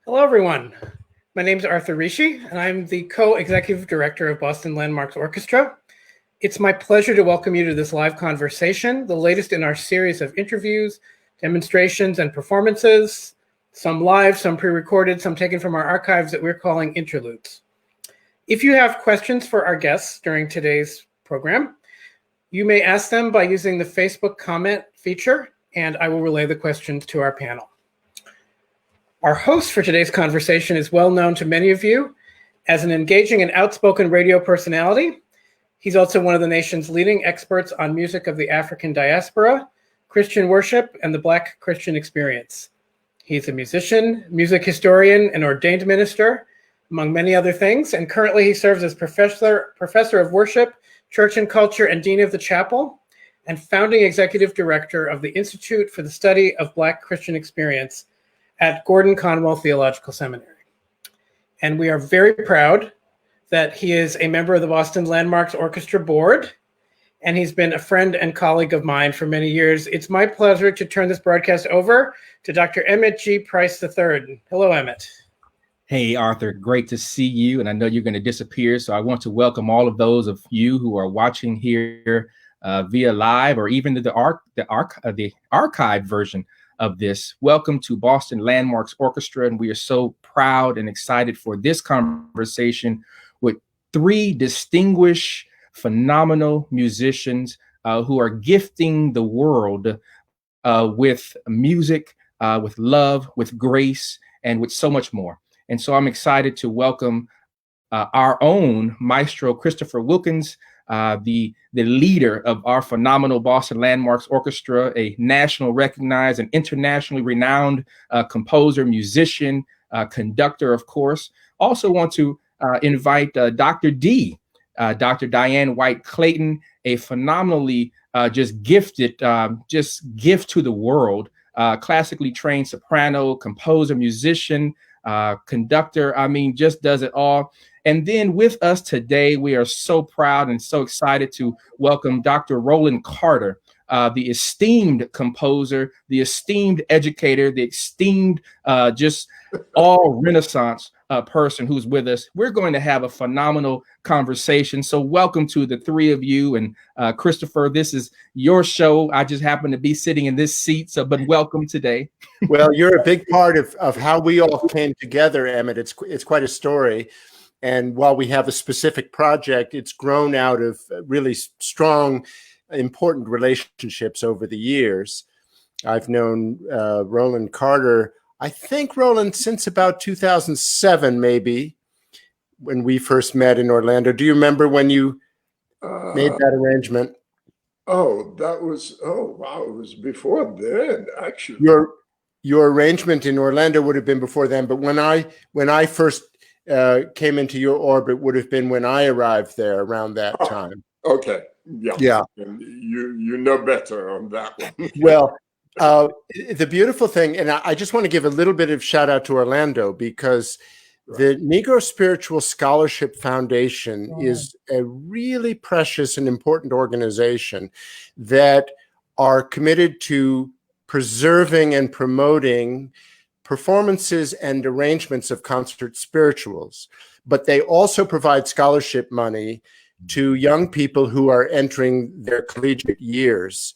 Hello, everyone. My name is Arthur Rishi, and I'm the co-executive director of Boston Landmarks Orchestra. It's my pleasure to welcome you to this live conversation, the latest in our series of interviews, demonstrations, and performances, some live, some pre-recorded, some taken from our archives that we're calling interludes. If you have questions for our guests during today's program, you may ask them by using the Facebook comment feature, and I will relay the questions to our panel. Our host for today's conversation is well known to many of you as an engaging and outspoken radio personality. He's also one of the nation's leading experts on music of the African diaspora, Christian worship, and the Black Christian experience. He's a musician, music historian, and ordained minister, among many other things, and currently he serves as professor of worship, church and culture, and dean of the chapel, and founding executive director of the Institute for the Study of Black Christian Experience at Gordon Conwell Theological Seminary. And we are very proud that he is a member of the Boston Landmarks Orchestra Board, and he's been a friend and colleague of mine for many years. It's my pleasure to turn this broadcast over to Dr. Emmett G. Price III. Hello, Emmett. Hey, Arthur, great to see you. And I know you're going to disappear, so I want to welcome all of those of you who are watching here via live or even the archived version of this. Welcome to Boston Landmarks Orchestra, and we are so proud and excited for this conversation with three distinguished, phenomenal musicians who are gifting the world with music, with love, with grace, and with so much more. And so I'm excited to welcome our own Maestro Christopher Wilkins, the leader of our phenomenal Boston Landmarks Orchestra, a national recognized and internationally renowned composer, musician, conductor, of course. Also want to invite Dr. D, Dr. Diane White-Clayton, a phenomenally just gift to the world, classically trained soprano, composer, musician, conductor. I mean, just does it all. And then with us today, we are so proud and so excited to welcome Dr. Roland Carter, the esteemed composer, the esteemed educator, the esteemed just all Renaissance person who's with us. We're going to have a phenomenal conversation. So welcome to the three of you. And Christopher, this is your show. I just happen to be sitting in this seat, but welcome today. Well, you're a big part of how we all came together, Emmett. It's quite a story. And while we have a specific project, it's grown out of really strong, important relationships over the years. I've known Roland Carter, I think, Roland, since about 2007, maybe, when we first met in Orlando. Do you remember when you made that arrangement? Oh, wow, it was before then, actually. Your arrangement in Orlando would have been before then, but when I first came into your orbit would have been when I arrived there around that time. Okay. Yeah. And you know better on that one. Well, the beautiful thing, and I just want to give a little bit of shout out to Orlando, because the Negro Spiritual Scholarship Foundation is a really precious and important organization that are committed to preserving and promoting performances and arrangements of concert spirituals, but they also provide scholarship money to young people who are entering their collegiate years.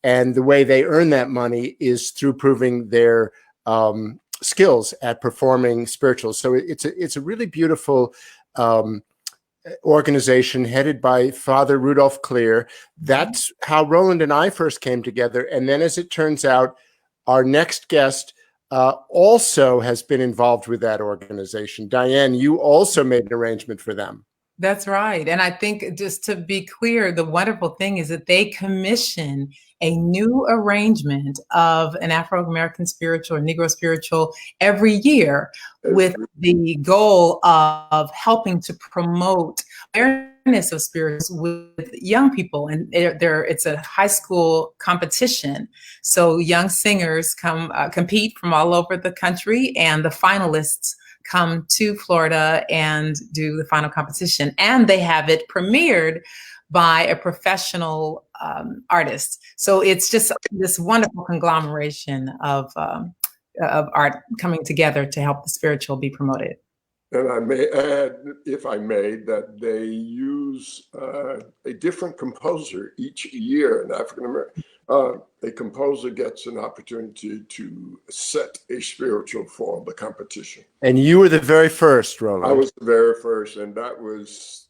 And the way they earn that money is through proving their skills at performing spirituals. So it's a really beautiful organization headed by Father Rudolph Clear. That's how Roland and I first came together. And then, as it turns out, our next guest also has been involved with that organization. Diane, you also made an arrangement for them. That's right. And I think, just to be clear, the wonderful thing is that they commission a new arrangement of an Afro-American spiritual or Negro spiritual every year, with the goal of helping to promote awareness of spirits with young people. And it's a high school competition. So young singers compete from all over the country, and the finalists come to Florida and do the final competition. And they have it premiered by a professional artist. So it's just this wonderful conglomeration of of art coming together to help the spiritual be promoted. And I may add, if I may, that they use a different composer each year in African American. A composer gets an opportunity to set a spiritual for the competition. And you were the very first, Roland. I was the very first, and that was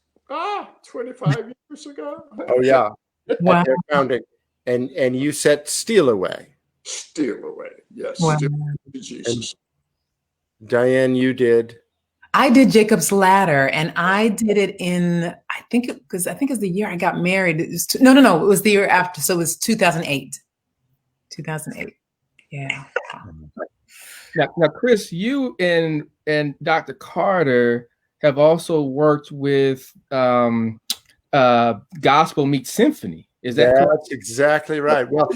25 years ago. Oh yeah, Wow. at their founding, and you set "Steal Away." Steal Away, yes. Wow. Steal Away, Jesus. And Diane, you did. I did Jacob's Ladder, and I did it in, I think it was the year I got married. It was no, it was the year after. So it was 2008. 2008. Yeah. Now, Chris, you and Dr. Carter have also worked with Gospel Meets Symphony. Is that correct? That's exactly right. Well,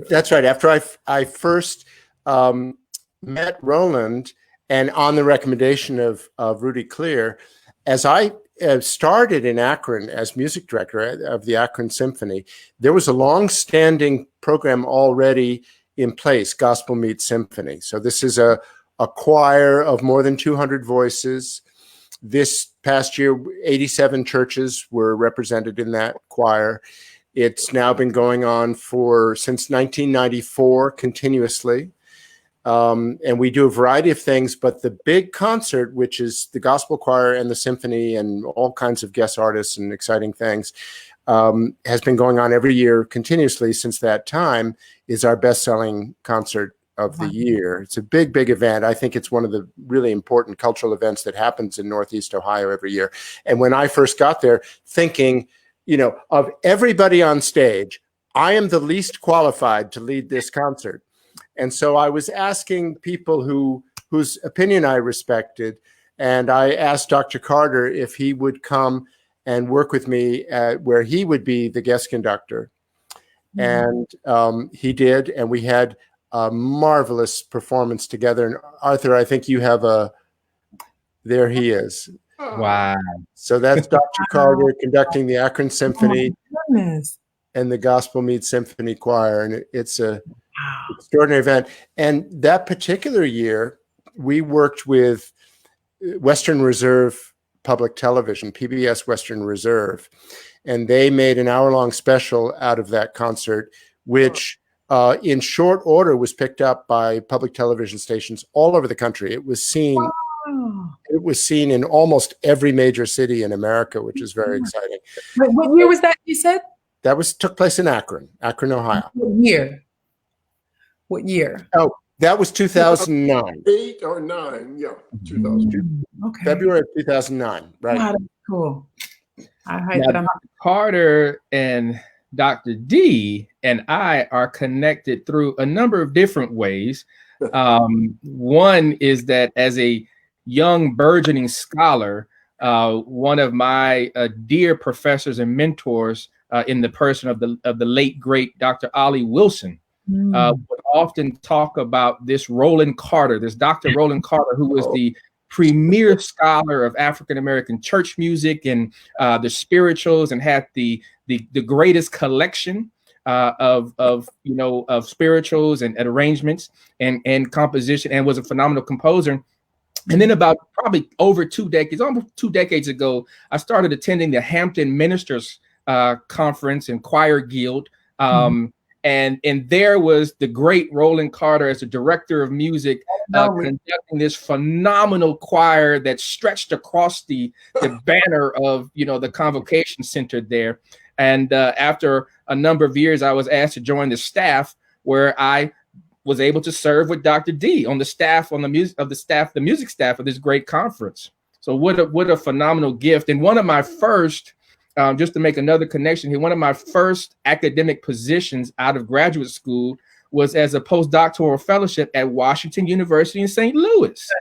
that's right. After I first met Roland, and on the recommendation of Rudy Clear, as I started in Akron as music director of the Akron Symphony, there was a long-standing program already in place, Gospel Meets Symphony. So this is a choir of more than 200 voices. This past year, 87 churches were represented in that choir. It's now been going on since 1994 continuously. And we do a variety of things, but the big concert, which is the gospel choir and the symphony and all kinds of guest artists and exciting things, has been going on every year continuously since that time, is our best-selling concert of the year. It's a big, big event. I think it's one of the really important cultural events that happens in Northeast Ohio every year. And when I first got there, thinking, of everybody on stage, I am the least qualified to lead this concert. And so I was asking people whose opinion I respected, and I asked Dr. Carter if he would come and work with me where he would be the guest conductor. And he did, and we had a marvelous performance together. And Arthur, I think you have there he is. Wow. So that's Dr. Carter conducting the Akron Symphony and the Gospel Meets Symphony Choir. And it's a extraordinary event. And that particular year, we worked with Western Reserve Public Television, PBS Western Reserve, and they made an hour-long special out of that concert, which in short order was picked up by public television stations all over the country. It was seen. It was seen in almost every major city in America, which is very exciting. What year was that, you said? That took place in Akron, Ohio. What year? Oh, that was 2009. 8 or 9, yeah, 2000. Okay. February of 2009, right? Wow, that's cool. Dr. Carter and Dr. D and I are connected through a number of different ways. One is that as a young burgeoning scholar, one of my dear professors and mentors in the person of the late great Dr. Ollie Wilson would often talk about this Roland Carter, this Dr. Roland Carter, who was the premier scholar of African American church music and the spirituals, and had the greatest collection of spirituals and arrangements and composition, and was a phenomenal composer. And then about probably almost 2 decades ago, I started attending the Hampton Ministers Conference and Choir Guild. And there was the great Roland Carter as the director of music conducting this phenomenal choir that stretched across the banner of the Convocation Center there. And after a number of years, I was asked to join the staff, where I was able to serve with Dr. D on the staff, the music staff of this great conference. So what a phenomenal gift. And one of my first, just to make another connection here, one of my first academic positions out of graduate school was as a postdoctoral fellowship at Washington University in St. Louis,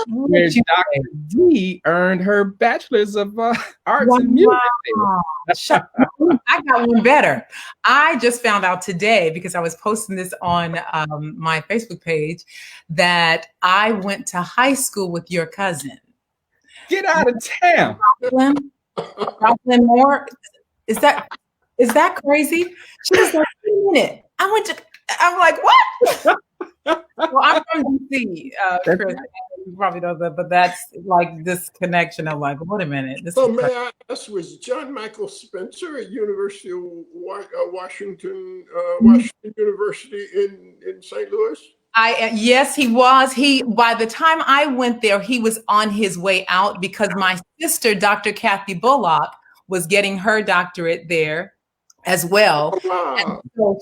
where Dr. D earned her bachelor's of arts and music. I got one better. I just found out today, because I was posting this on my Facebook page, that I went to high school with your cousin. Get out of town. Rosalind Moore. Is that crazy? She was like, wait a minute. I'm like, what? Well, I'm from DC, Chris. You probably know that, but that's like this connection of like, wait a minute. This So is may I ask, was John Michael Spencer at University of Washington University in St. Louis? Yes, he was. By the time I went there, he was on his way out because my sister, Dr. Kathy Bullock, was getting her doctorate there as well. Wow. And so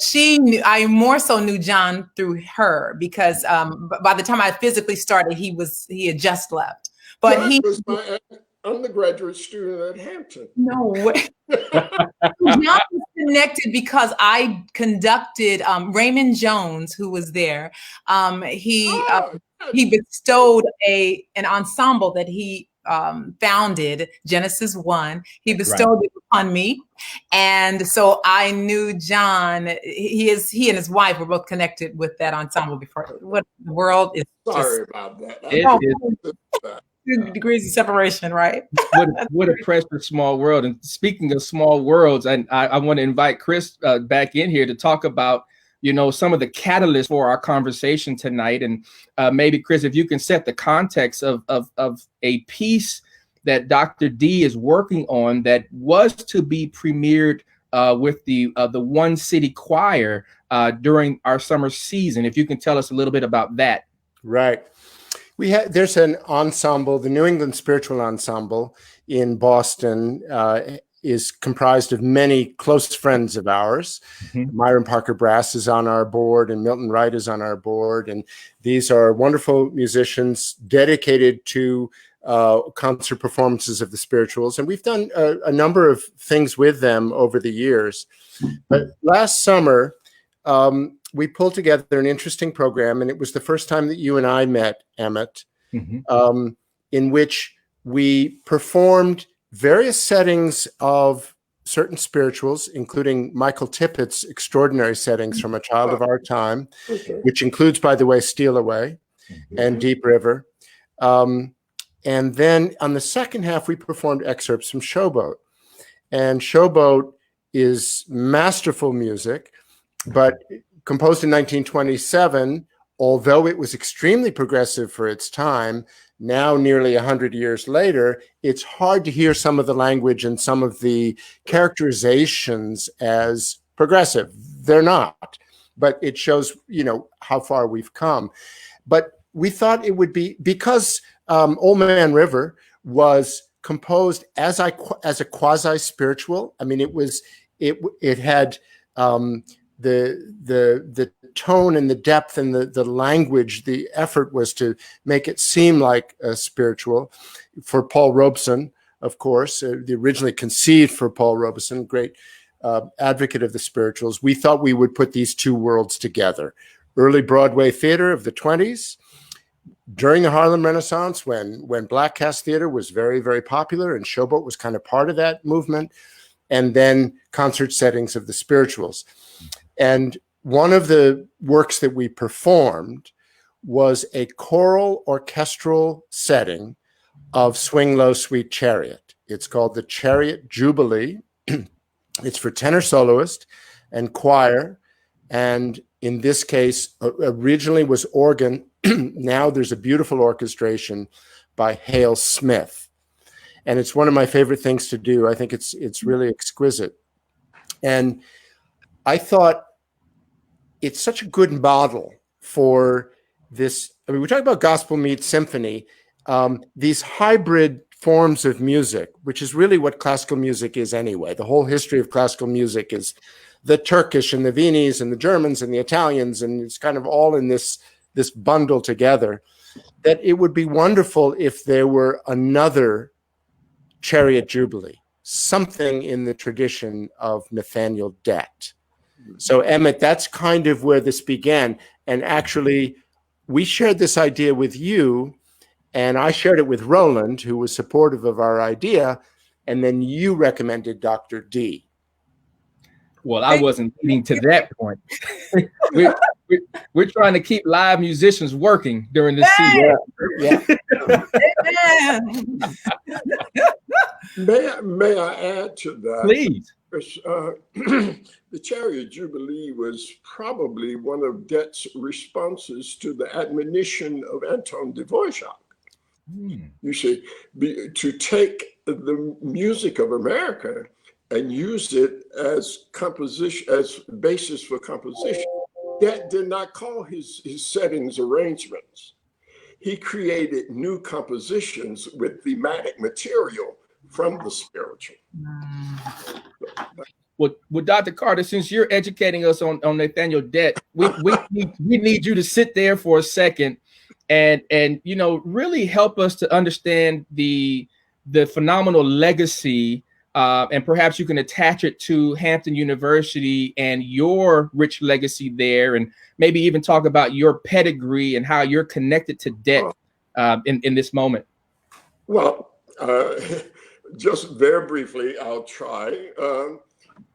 I more so knew John through her because by the time I physically started, he had just left. But John he was my undergraduate student at Hampton. No way. John was connected because I conducted Raymond Jones, who was there. He bestowed an ensemble that he founded, Genesis 1. He bestowed it upon me, and so I knew John. He and his wife were both connected with that ensemble before. What the world is? Sorry about that. 2 degrees of separation, right? What a precious small world. And speaking of small worlds, and I want to invite Chris back in here to talk about, some of the catalysts for our conversation tonight. And maybe, Chris, if you can set the context of a piece that Dr. D is working on that was to be premiered with the One City Choir during our summer season. If you can tell us a little bit about that. Right. There's an ensemble, the New England Spiritual Ensemble in Boston is comprised of many close friends of ours. Mm-hmm. Myron Parker Brass is on our board and Milton Wright is on our board. And these are wonderful musicians dedicated to concert performances of the spirituals. And we've done a number of things with them over the years. But last summer, we pulled together an interesting program, and it was the first time that you and I met, Emmett, mm-hmm. In which we performed various settings of certain spirituals, including Michael Tippett's extraordinary settings from A Child of Our Time, which includes, by the way, Steal Away mm-hmm. and Deep River. And then on the second half, we performed excerpts from Showboat. And Showboat is masterful music, but composed in 1927, although it was extremely progressive for its time, now nearly 100 years later, it's hard to hear some of the language and some of the characterizations as progressive. They're not, but it shows, how far we've come. But we thought it would be, because Old Man River was composed as a quasi-spiritual. I mean, it had the tone and the depth and the language. The effort was to make it seem like a spiritual. For Paul Robeson, of course, originally conceived for Paul Robeson, great advocate of the spirituals. We thought we would put these two worlds together. Early Broadway theater of the 20s, during the Harlem Renaissance, when Black Cast Theater was very, very popular, and Showboat was kind of part of that movement, and then concert settings of the spirituals. And one of the works that we performed was a choral orchestral setting of Swing Low, Sweet Chariot. It's called the Chariot Jubilee. It's for tenor soloist and choir. And in this case, originally was organ. Now there's a beautiful orchestration by Hale Smith. And it's one of my favorite things to do. I think it's really exquisite. And I thought it's such a good model for this. I mean, we talk about gospel meets symphony, these hybrid forms of music, which is really what classical music is anyway. The whole history of classical music is the Turkish and the Viennese and the Germans and the Italians, and it's kind of all in this bundle together. That it would be wonderful if there were another Chariot Jubilee, something in the tradition of Nathaniel Dett. So, Emmett, that's kind of where this began. And actually, we shared this idea with you, and I shared it with Roland, who was supportive of our idea, and then you recommended Dr. D. Well, I wasn't getting to that point. We're trying to keep live musicians working during this season. Yeah. May I add to that? Please. The Chariot Jubilee was probably one of Det's responses to the admonition of Anton Dvorak. You see, to take the music of America and use it as composition, as basis for composition. Det did not call his settings arrangements. He created new compositions with thematic material from the spiritual. Well, Dr. Carter, since you're educating us on Nathaniel Det, we need you to sit there for a second and really help us to understand the phenomenal legacy, and perhaps you can attach it to Hampton University and your rich legacy there, and maybe even talk about your pedigree and how you're connected to Det in this moment. Well, just very briefly, I'll try.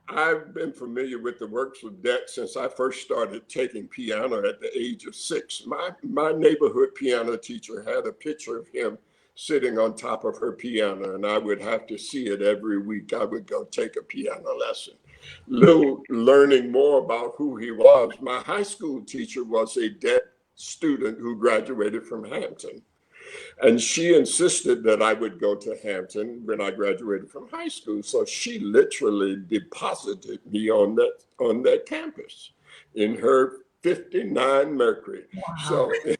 I've been familiar with the works of Det since I first started taking piano at the age of 6. My neighborhood piano teacher had a picture of him sitting on top of her piano, and I would have to see it every week. I would go take a piano lesson. Learning more about who he was. My high school teacher was a Det student who graduated from Hampton. And she insisted that I would go to Hampton when I graduated from high school. So she literally deposited me on that campus in her 59 Mercury. Wow. So and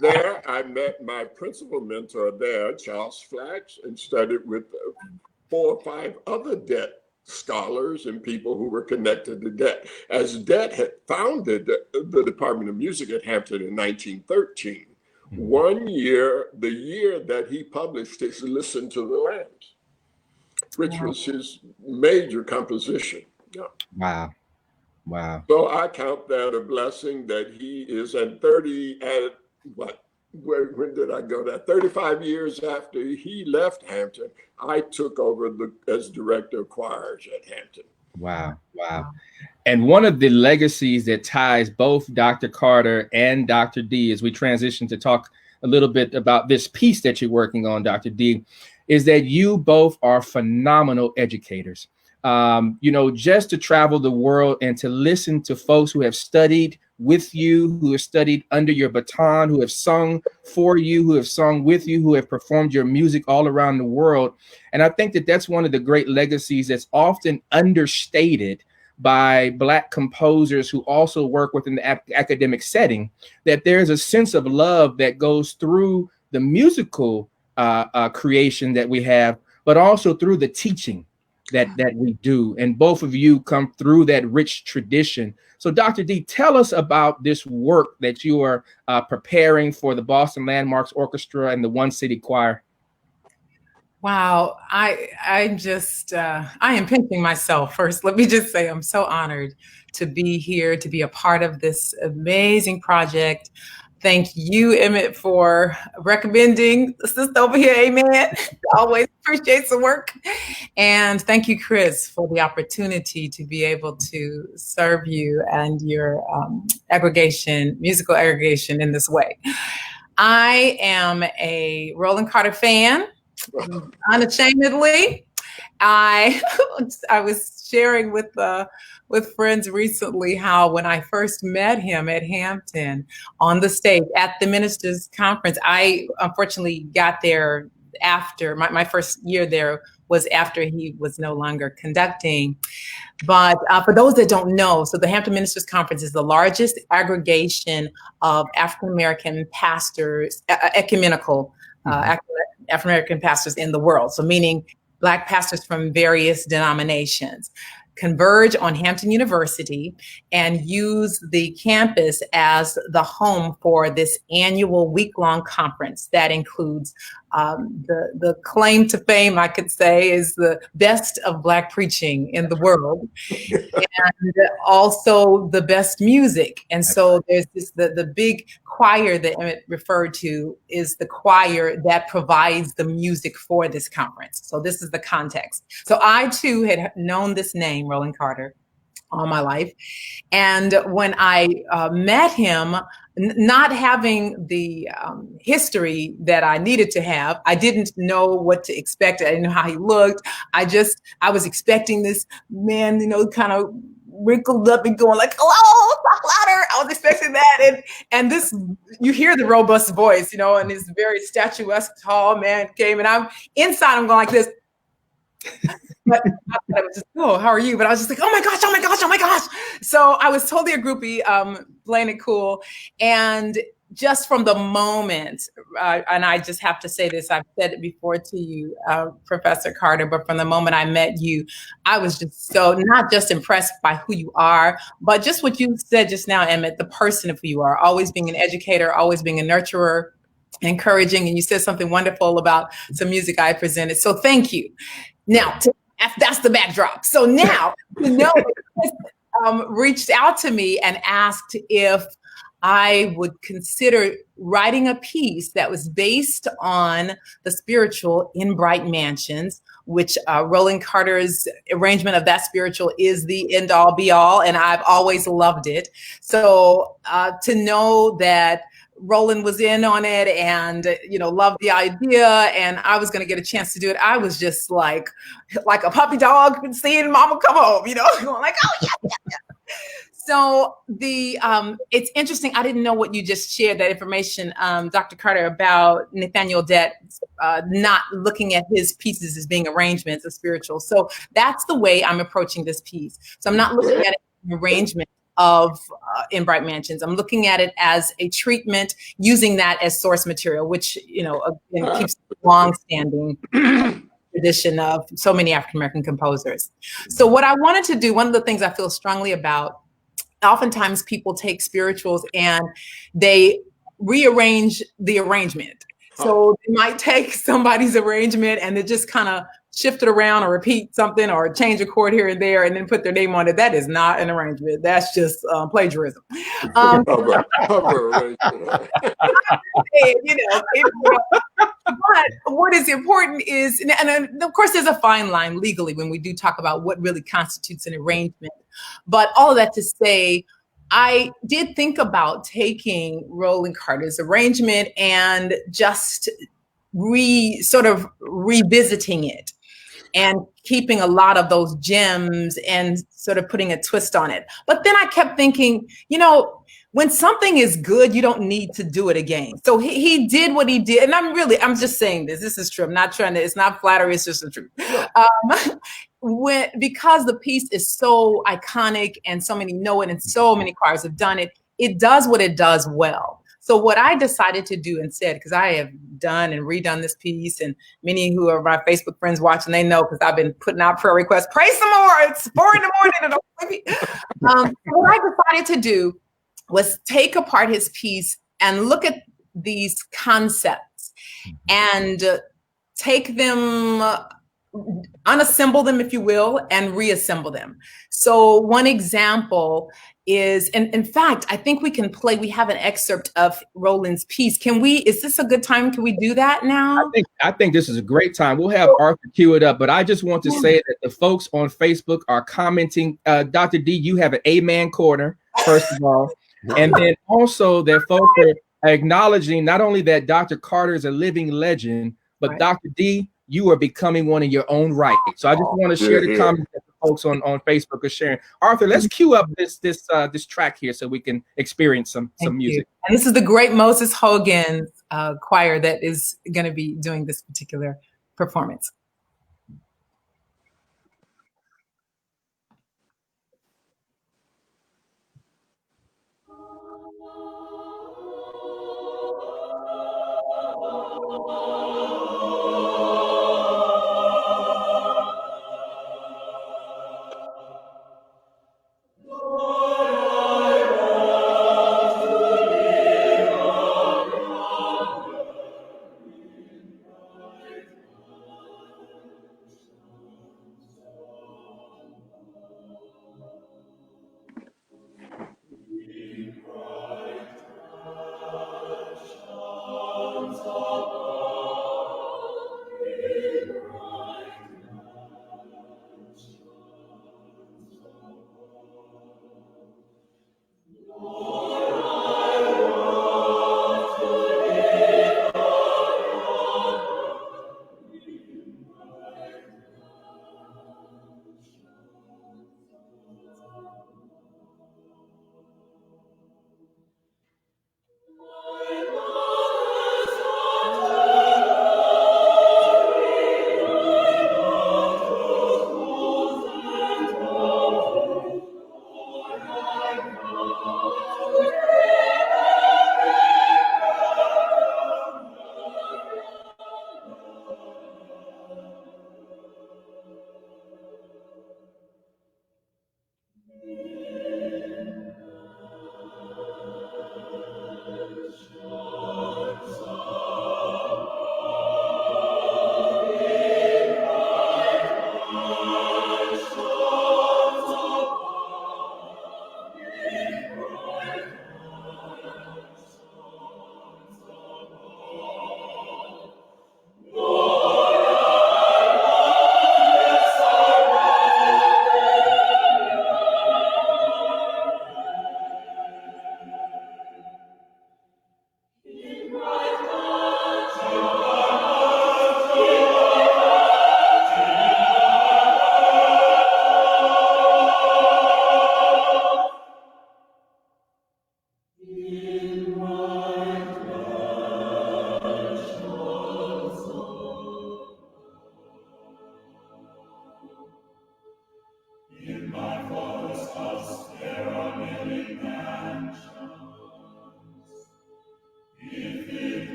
there I met my principal mentor there, Charles Flax, and studied with 4 or 5 other Det scholars and people who were connected to Det. As Det had founded the Department of Music at Hampton in 1913, one year, the year that he published his Listen to the Lambs, which was his major composition. Yeah. Wow. So I count that a blessing that he is when did I go there? 35 years after he left Hampton, I took over as director of choirs at Hampton. Wow. And one of the legacies that ties both Dr. Carter and Dr. D, as we transition to talk a little bit about this piece that you're working on, Dr. D, is that you both are phenomenal educators. Just to travel the world and to listen to folks who have studied with you, who have studied under your baton, who have sung for you, who have sung with you, who have performed your music all around the world. And I think that that's one of the great legacies that's often understated by Black composers who also work within the academic setting, that there's a sense of love that goes through the musical creation that we have, but also through the teaching that we do. And both of you come through that rich tradition. So Dr. D, tell us about this work that you are preparing for the Boston Landmarks Orchestra and the One City Choir. Wow, I am pinching myself. First, let me just say I'm so honored to be here, to be a part of this amazing project. Thank you, Emmett, for recommending the sister over here. Amen. Always appreciate the work. And thank you, Chris, for the opportunity to be able to serve you and your musical aggregation in this way. I am a Roland Carter fan, unashamedly. I was sharing with friends recently how when I first met him at Hampton on the stage at the Ministers' Conference, I unfortunately got there after my first year there was after he was no longer conducting. But for those that don't know, so the Hampton Ministers' Conference is the largest aggregation of African-American pastors, ecumenical African-American pastors in the world. So meaning Black pastors from various denominations converge on Hampton University and use the campus as the home for this annual week-long conference that includes the claim to fame, I could say, is the best of Black preaching in the world, and also the best music. And so there's the big choir that Emmett referred to is the choir that provides the music for this conference. So this is the context. So I too had known this name, Roland Carter, all my life. And when I met him, not having the history that I needed to have, I didn't know what to expect. I didn't know how he looked. I was expecting this man, kind of wrinkled up and going like, "Hello, talk louder." I was expecting that, and this, you hear the robust voice, and this very statuesque, tall man came, and I'm inside. I'm going like this. But I thought it was just, "Oh, how are you?" But I was just like, "Oh my gosh, oh my gosh, oh my gosh." So I was totally a groupie, playing it cool. And just from the moment, and I just have to say this, I've said it before to you, Professor Carter, but from the moment I met you, I was just so not just impressed by who you are, but just what you said just now, Emmett, the person of who you are, always being an educator, always being a nurturer, encouraging. And you said something wonderful about some music I presented. So thank you. Now, that's the backdrop. So now, reached out to me and asked if I would consider writing a piece that was based on the spiritual In Bright Mansions, which Roland Carter's arrangement of that spiritual is the end all be all, and I've always loved it. So to know that Roland was in on it and, loved the idea, and I was going to get a chance to do it, I was just like a puppy dog seeing mama come home, going like, "Oh yeah, yeah, yeah." So it's interesting. I didn't know what you just shared, that information, Dr. Carter, about Nathaniel Dett not looking at his pieces as being arrangements of spiritual. So that's the way I'm approaching this piece. So I'm not looking at it as an arrangement of In Bright Mansions. I'm looking at it as a treatment, using that as source material, which, again, keeps the long-standing tradition of so many African-American composers. So what I wanted to do, one of the things I feel strongly about, oftentimes people take spirituals and they rearrange the arrangement. So they might take somebody's arrangement and they just kind of shift it around or repeat something or change a chord here and there and then put their name on it. That is not an arrangement. That's just plagiarism. But what is important is, and of course, there's a fine line legally when we do talk about what really constitutes an arrangement. But all of that to say, I did think about taking Roland Carter's arrangement and just sort of revisiting it and keeping a lot of those gems and sort of putting a twist on it. But then I kept thinking, when something is good, you don't need to do it again. So he did what he did. And I'm just saying this. This is true. I'm not trying to, it's not flattery, it's just the truth. Because the piece is so iconic and so many know it and so many choirs have done it, it does what it does well. So what I decided to do instead, because I have done and redone this piece, and many who are my Facebook friends watching, they know, because I've been putting out prayer requests, pray some more, it's 4 a.m. What I decided to do was take apart his piece and look at these concepts and take them, unassemble them, if you will, and reassemble them. So one example is, and in fact, I think we have an excerpt of Roland's piece. Is this a good time? Can we do that now? I think this is a great time. We'll have Arthur cue it up, but I just want to say that the folks on Facebook are commenting. Dr. D, you have an amen corner, first of all. And then also that folks are acknowledging not only that Dr. Carter is a living legend, but right. Dr. D, you are becoming one in your own right. So I just want to share the comments that the folks on Facebook are sharing. Arthur, let's cue up this track here so we can experience some music. And this is the great Moses Hogan's choir that is going to be doing this particular performance.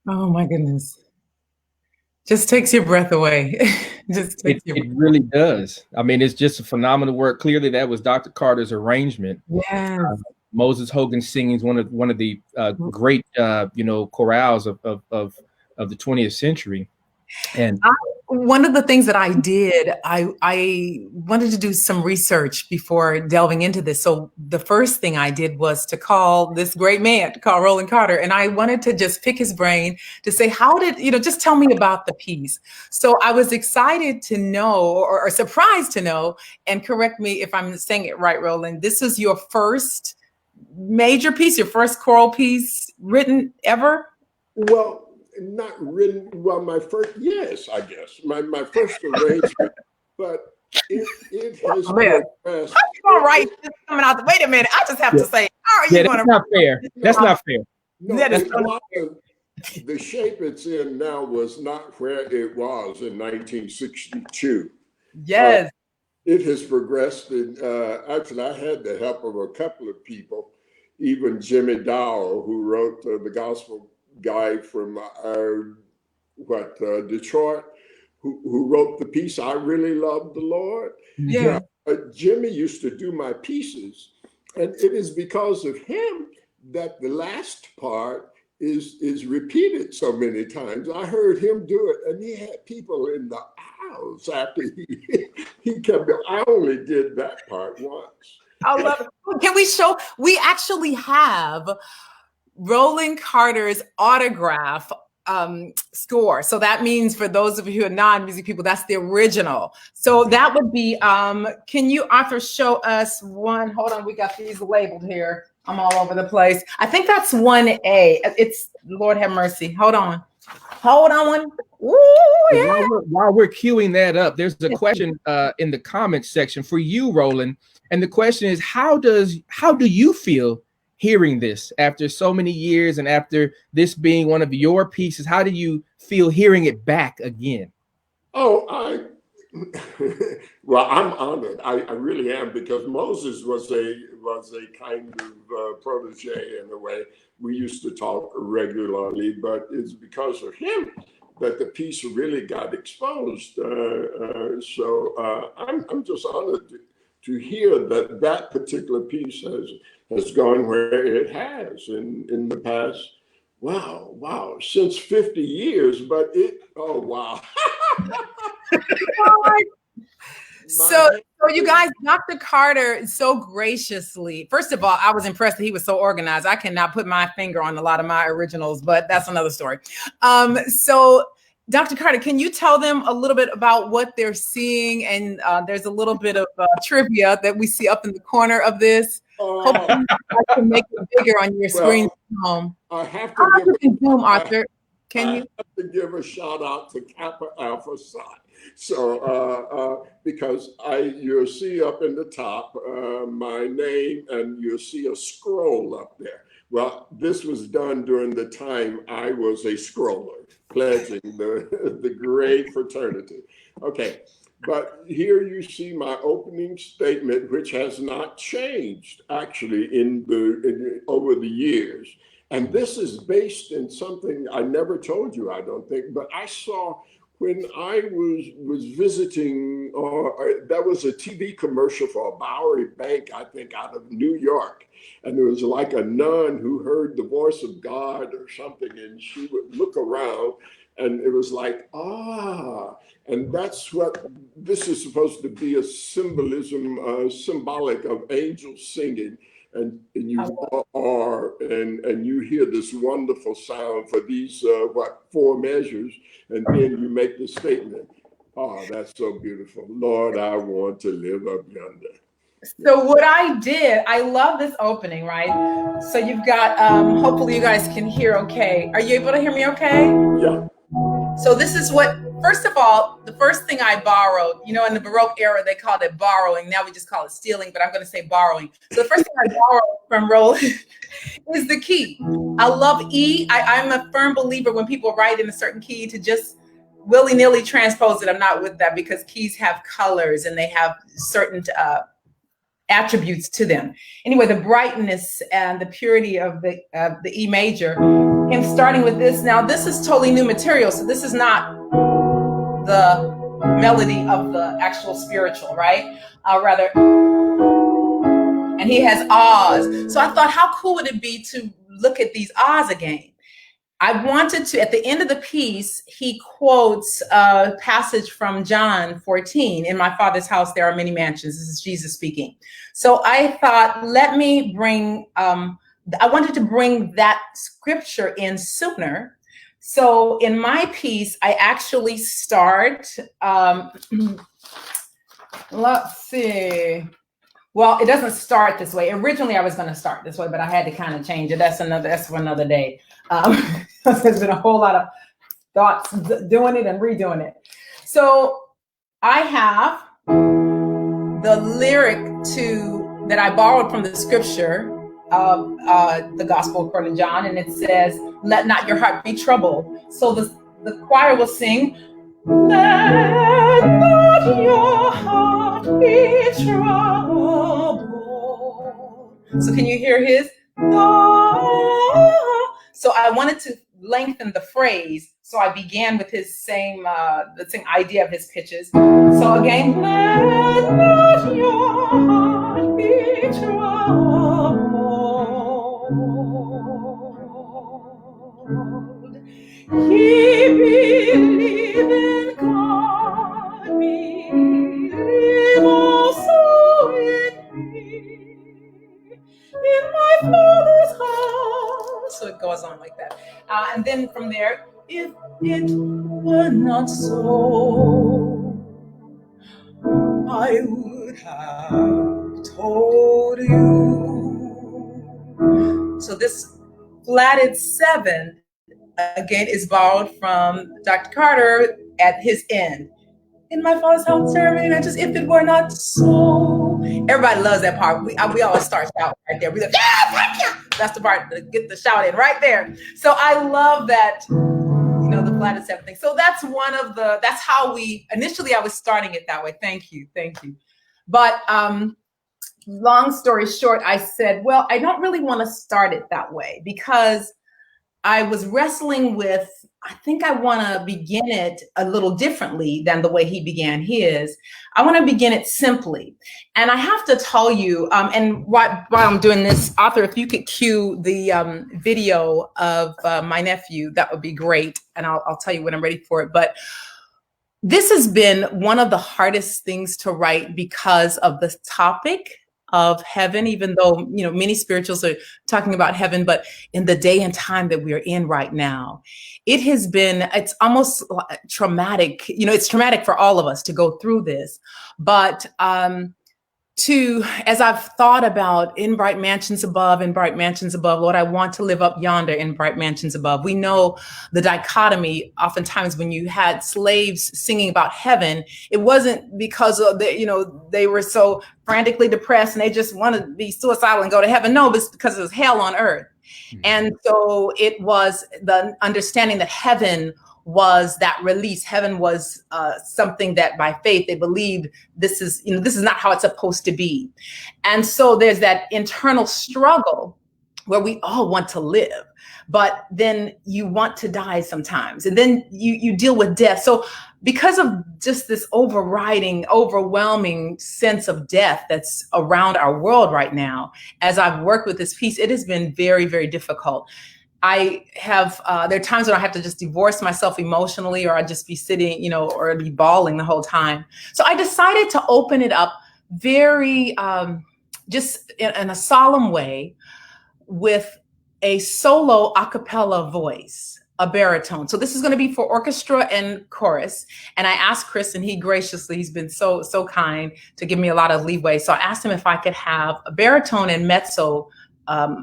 Oh my goodness. Just takes your breath away. Just takes your It really does. I mean, it's just a phenomenal work. Clearly, that was Dr. Carter's arrangement. Yes. Moses Hogan singing is one of the great chorales of the 20th century. And one of the things that I did, I wanted to do some research before delving into this. So the first thing I did was to call this great man, to call Roland Carter. And I wanted to just pick his brain to say, how did, just tell me about the piece. So I was excited to know, or surprised to know, and correct me if I'm saying it right, Roland, this is your first major piece, your first choral piece written ever? Well, not written. Well, my first, yes, I guess my first arrangement, but it has progressed. All right, this coming out. Wait a minute, I just have to say, how are you going to? That's not fair. That's not fair. No, the shape it's in now was not where it was in 1962. Yes. It has progressed. Actually, I had the help of a couple of people, even Jimmy Dowell, who wrote the gospel guy from Detroit, who wrote the piece "I Really Love the Lord." Yeah. Jimmy used to do my pieces, and it is because of him that the last part is repeated so many times. I heard him do it, and he had people in the aisles after he kept it. I only did that part once. I love it. Can we show? We actually have Roland Carter's autograph score. So that means for those of you who are non-music people, that's the original. So that would be, can you, Arthur, show us one? Hold on, we got these labeled here. I'm all over the place. I think that's 1A. It's, Lord have mercy. Hold on one. Ooh, yeah. While we're queuing that up, there's a question in the comments section for you, Roland. And the question is, how do you feel hearing this after so many years and after this being one of your pieces? How do you feel hearing it back again? Oh, well, I'm honored. I really am, because Moses was a kind of protege in a way. We used to talk regularly, but it's because of him that the piece really got exposed. So I'm just honored to hear that particular piece has gone where it has in the past. Wow, since 50 years, but oh wow. So you guys, Dr. Carter so graciously, first of all, I was impressed that he was so organized. I cannot put my finger on a lot of my originals, but that's another story. So Dr. Carter, can you tell them a little bit about what they're seeing? And there's a little bit of trivia that we see up in the corner of this. Hopefully I can make it bigger on your screen at home. I have to Zoom, Arthur. Can you? I have to give a shout out to Kappa Alpha Psi. So because you'll see up in the top my name, and you'll see a scroll up there. Well, this was done during the time I was a scroller, pledging the great fraternity. Okay, but here you see my opening statement, which has not changed actually over the years. And this is based in something I never told you, I don't think, but I saw when I was visiting, there was a TV commercial for a Bowery Bank, I think, out of New York. And there was like a nun who heard the voice of God or something, and she would look around, and it was like, and that's what this is supposed to be, a symbolism, symbolic of angels singing. And you are, and you hear this wonderful sound for these, 4 measures, and then you make the statement, that's so beautiful. Lord, I want to live up yonder. So what I did, I love this opening, right? So you've got, hopefully you guys can hear okay. Are you able to hear me okay? Yeah. So this is what, first of all, the first thing I borrowed, in the Baroque era, they called it borrowing. Now we just call it stealing, but I'm going to say borrowing. So the first thing I borrowed from Roland is the key. I love E. I'm a firm believer when people write in a certain key to just willy-nilly transpose it. I'm not with that, because keys have colors and they have certain attributes to them. Anyway, the brightness and the purity of the E major, him starting with this. Now, this is totally new material, so this is not the melody of the actual spiritual, right? Rather, and he has ahs. So I thought, how cool would it be to look at these ahs again? I wanted to, at the end of the piece, he quotes a passage from John 14, in my Father's house there are many mansions. This is Jesus speaking. So I thought, let me bring, I wanted to bring that scripture in sooner. So in my piece, I actually start, let's see. Well, it doesn't start this way. Originally, I was going to start this way, but I had to kind of change it. That's for another day. There's been a whole lot of thoughts doing it and redoing it. So I have the lyric that I borrowed from the scripture of the Gospel according to John, and it says, "Let not your heart be troubled." So the choir will sing, "Let not your heart be troubled." So can you hear his? So I wanted to lengthen the phrase. So I began with his the same idea of his pitches. So again, let not your heart be troubled. Ye believe in God, believe also in me. In my Father's house. So it goes on like that. And then from there, if it were not so, I would have told you. So this flatted 7, again, is borrowed from Dr. Carter at his end. In my Father's house, there are many mansions, if it were not so. Everybody loves that part. We always start shouting right there. We like, yeah, thank you. That's the part to get the shout in right there. So I love that, the flatted 7 thing. So that's that's how initially I was starting it that way. Thank you. But long story short, I said, well, I don't really want to start it that way because I was wrestling with, I think I want to begin it a little differently than the way he began his. I want to begin it simply. And I have to tell you, and while I'm doing this, Arthur, if you could cue the video of my nephew, that would be great. And I'll tell you when I'm ready for it. But this has been one of the hardest things to write because of the topic of heaven, even though, many spirituals are talking about heaven, but in the day and time that we are in right now, it's almost traumatic. It's traumatic for all of us to go through this, but as I've thought about in bright mansions above, Lord, I want to live up yonder in bright mansions above. We know the dichotomy. Oftentimes when you had slaves singing about heaven, it wasn't because of they were so frantically depressed and they just wanted to be suicidal and go to heaven. No, it's because it was hell on earth. Mm-hmm. And so it was the understanding that heaven was that release. Heaven was something that by faith they believed this is not how it's supposed to be. And so there's that internal struggle where we all want to live, but then you want to die sometimes. And then you deal with death. So because of just this overwhelming sense of death that's around our world right now, as I've worked with this piece, it has been very, very difficult. I have, there are times when I have to just divorce myself emotionally, or I'd just be sitting, or be bawling the whole time. So I decided to open it up very, just in a solemn way with a solo a cappella voice, a baritone. So this is going to be for orchestra and chorus. And I asked Chris, and he's been so kind to give me a lot of leeway. So I asked him if I could have a baritone and mezzo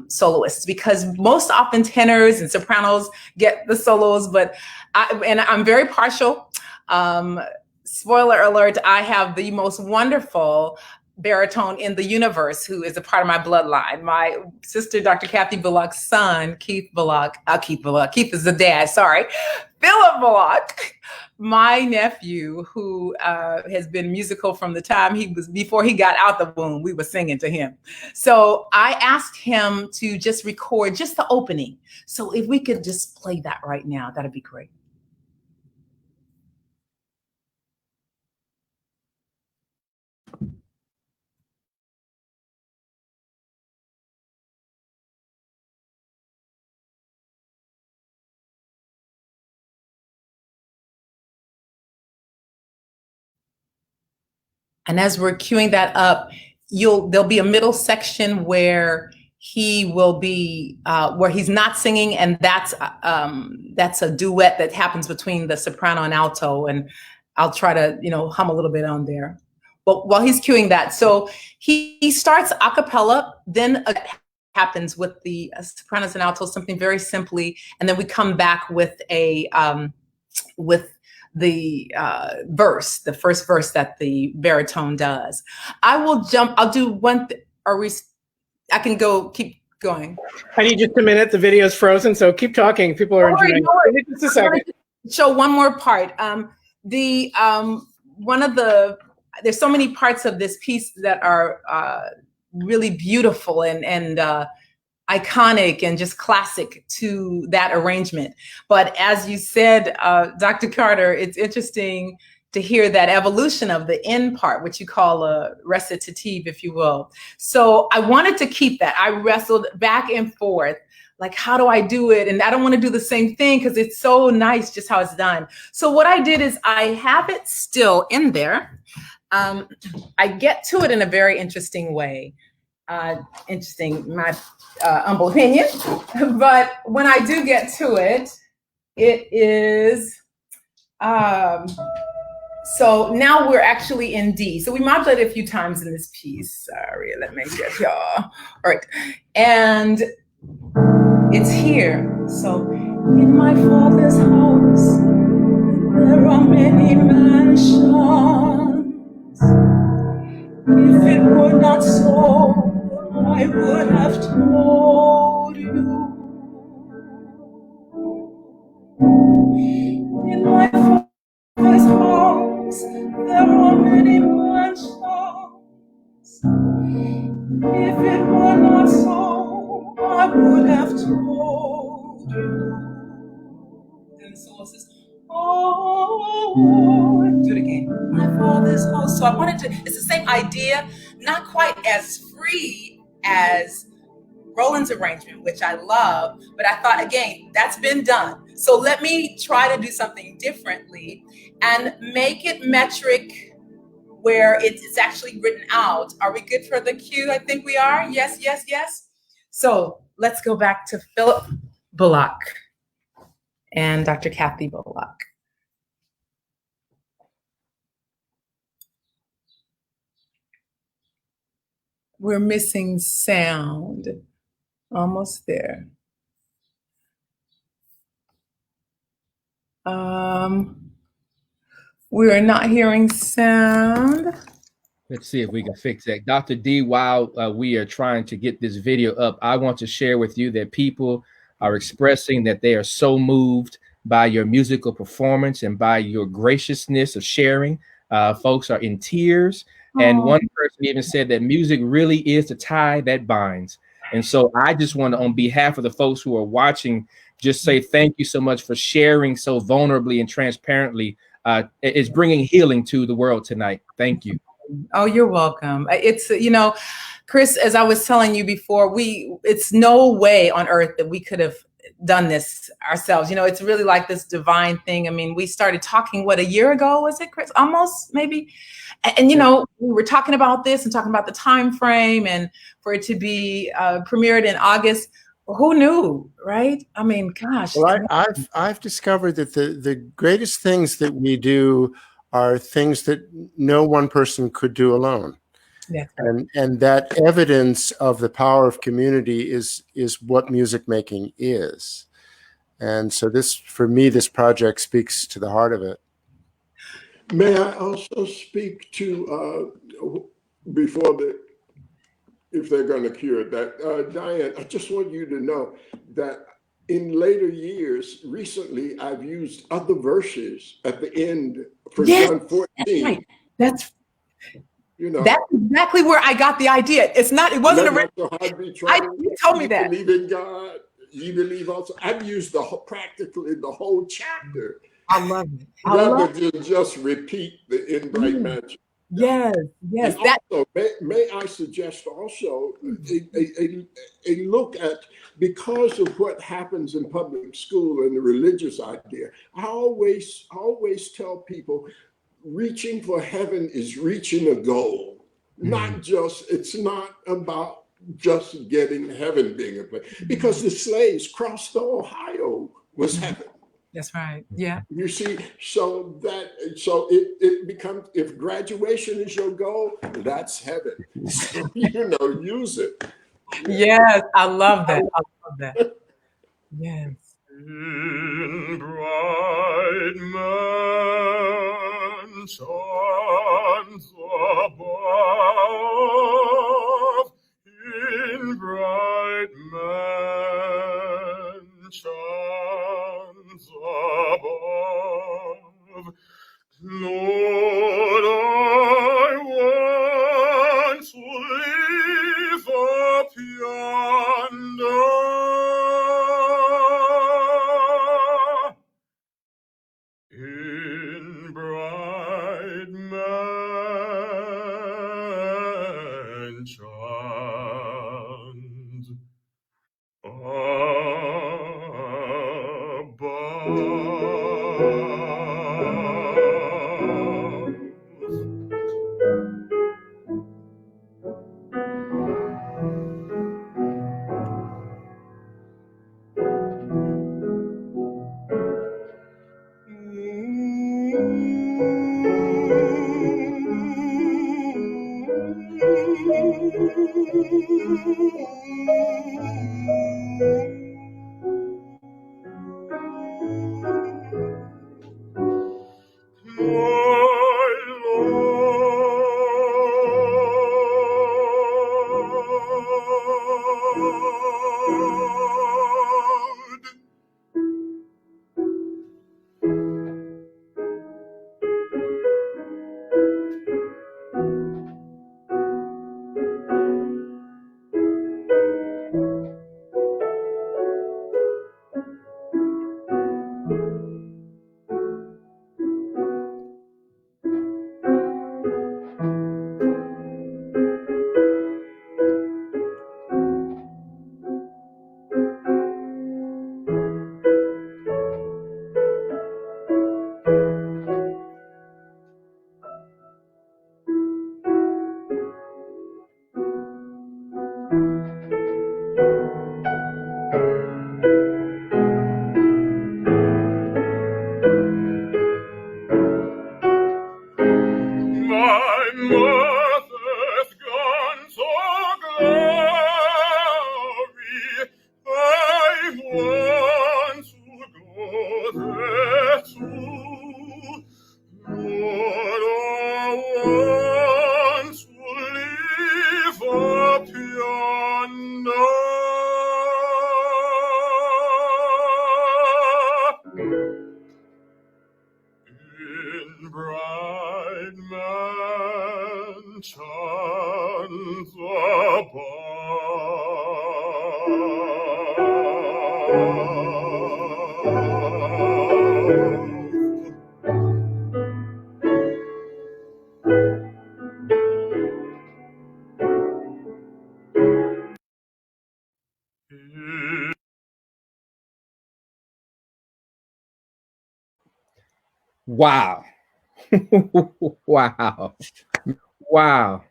soloists, because most often tenors and sopranos get the solos, but I'm very partial. Spoiler alert, I have the most wonderful baritone in the universe who is a part of my bloodline. My sister, Dr. Kathy Bullock's son, Keith Bullock, Keith is the dad, sorry, Philip Bullock, my nephew, who has been musical from the time before he got out the womb, we were singing to him. So I asked him to just record just the opening. So if we could just play that right now, that'd be great. And as we're queuing that up, there'll be a middle section where he will be where he's not singing, and that's a duet that happens between the soprano and alto. And I'll try to hum a little bit on there. But while he's queuing that, so he starts a cappella, then happens with the sopranos and altos, something very simply, and then we come back with the verse, the first verse that the baritone does. I'll do one, I can keep going. I need just a minute. The video is frozen, so keep talking. People are enjoying it. Just a second. Show one more part. There's so many parts of this piece that are really beautiful and iconic and just classic to that arrangement. But as you said, Dr. Carter, it's interesting to hear that evolution of the end part, which you call a recitative, if you will. So I wanted to keep that. I wrestled back and forth, like, how do I do it? And I don't want to do the same thing because it's so nice just how it's done. So what I did is I have it still in there. I get to it in a very interesting way. My humble opinion, but when I do get to it, it is, so now we're actually in D. So we modulated a few times in this piece. Sorry, let me get here. All right, and it's here. So in my father's house, there are many mansions. If it were not so, I would have told you. In my father's house, there are many mansions. If it were not so, I would have told you. Then the solo says, oh, do it again. My father's house. So I wanted to, it's the same idea, not quite as free as Roland's arrangement, which I love, but I thought, again, that's been done. So let me try to do something differently and make it metric where it's actually written out. Are we good for the cue? I think we are. Yes, yes, yes. So let's go back to Philip Bullock and Dr. Kathy Bullock. We're missing sound. Almost there. We are not hearing sound. Let's see if we can fix that. Dr. D, while we are trying to get this video up, I want to share with you that people are expressing that they are so moved by your musical performance and by your graciousness of sharing. Folks are in tears. And one person even said that music really is the tie that binds. And so I just want to, on behalf of the folks who are watching, just say thank you so much for sharing so vulnerably and transparently. It's bringing healing to the world tonight. Thank you. Oh, you're welcome. It's, Chris, as I was telling you before, it's no way on earth that we could have done this ourselves. It's really like this divine thing. I mean, we started talking, a year ago, was it, Chris? Almost, maybe. And we were talking about this and talking about the time frame, and for it to be premiered in August. Who knew, right? I mean, gosh. Well, I've discovered that the greatest things that we do are things that no one person could do alone. Yeah. And that evidence of the power of community is what music making is. And so for me, this project speaks to the heart of it. May I also speak to before if they're going to cure it. That Diane, I just want you to know that in later years, recently, I've used other verses at the end for John 14. That's right. That's You know, that's exactly where I got the idea. It wasn't a. let not your heart be troubled. You told me that. Believe in God. You believe also. I've used practically the whole chapter. I love it. Rather than just repeat the in bright mansion. Yes. And also, may I suggest also a look at, because of what happens in public school and the religious idea, I always tell people reaching for heaven is reaching a goal, not just, it's not about just getting heaven being a place, because the slaves crossed the Ohio was heaven. That's right. Yeah. You see, so it becomes, if graduation is your goal, that's heaven. So, use it. Yes, I love that. I love that. Yes. In bright mansions above, in bright mansions above, Lord, I once live up yonder, in bright mansions above. My mother's gone so glory, I want to go there too. Lord, I want to live up yonder. In bright mansions above. Wow. Wow. Wow.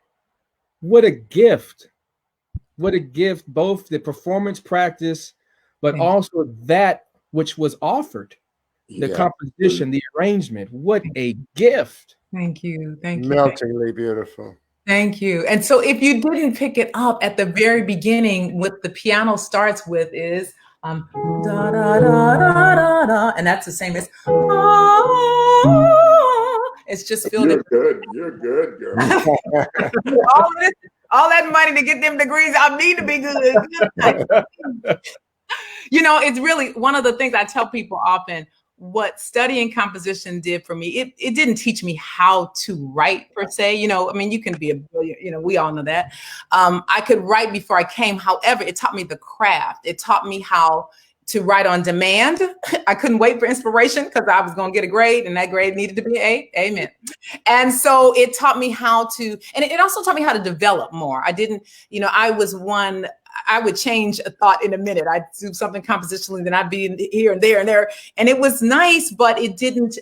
What a gift. What a gift, both the performance practice, but also that which was offered, the composition, the arrangement. What a gift. Thank you. Thank you. Meltingly beautiful. Thank you. And so if you didn't pick it up at the very beginning, what the piano starts with is da da da da da da, and that's the same as It's just filled You're good. You're good, girl. all that money to get them degrees. I need to be good. You know, it's really one of the things I tell people often. What studying composition did for me, it didn't teach me how to write per se. You know, I mean, you can be a brilliant, you know, we all know that. I could write before I came. However, it taught me the craft. It taught me how to write on demand. I couldn't wait for inspiration because I was going to get a grade and that grade needed to be A. Amen. And so it taught me how to, and it also taught me how to develop more. I didn't, you know, I would change a thought in a minute. I'd do something compositionally, then I'd be here and there and there. And it was nice, but it didn't,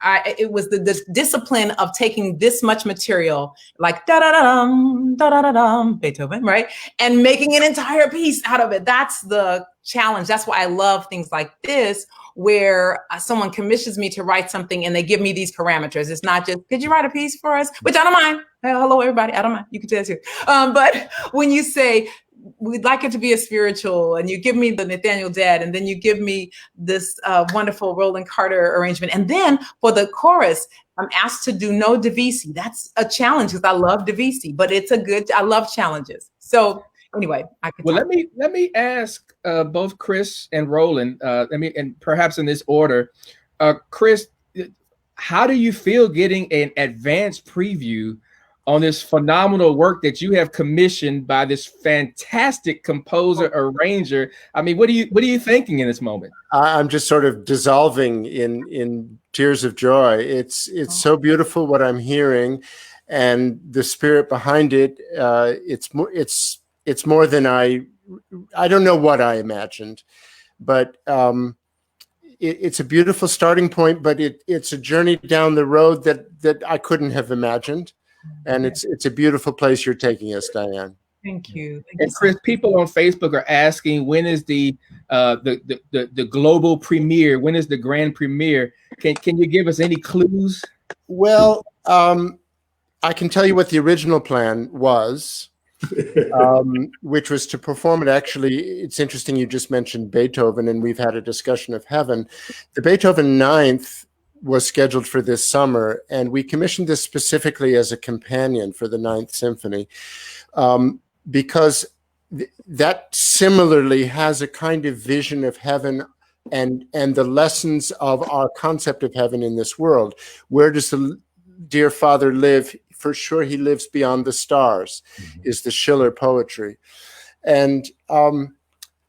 it was the discipline of taking this much material, like da-da-da-dum, Beethoven, right? And making an entire piece out of it. That's the challenge. That's why I love things like this, where someone commissions me to write something and they give me these parameters. It's not just, could you write a piece for us? Which I don't mind. Hello, everybody. I don't mind. You can do that too. But when you say, we'd like it to be a spiritual, and you give me the Nathaniel Dad, and then you give me this wonderful Roland Carter arrangement. And then for the chorus, I'm asked to do no divisi. That's a challenge because I love divisi, but I love challenges. So anyway, let me ask both Chris and Roland, and perhaps in this order, Chris, how do you feel getting an advanced preview on this phenomenal work that you have commissioned by this fantastic composer, arranger? I mean, what are you thinking in this moment? I'm just sort of dissolving in tears of joy. It's so beautiful what I'm hearing, and the spirit behind it. It's more than I don't know what I imagined, but it's a beautiful starting point. But it's a journey down the road that I couldn't have imagined. And it's a beautiful place you're taking us, Diane. Thank you. And Chris, people on Facebook are asking, when is the global premiere? When is the grand premiere? Can you give us any clues? Well, I can tell you what the original plan was, which was to perform it. Actually, it's interesting you just mentioned Beethoven, and we've had a discussion of Heaven. The Beethoven Ninth was scheduled for this summer, and we commissioned this specifically as a companion for the Ninth Symphony, because that similarly has a kind of vision of heaven and the lessons of our concept of heaven in this world. Where does the dear Father live? For sure, he lives beyond the stars, is the Schiller poetry. And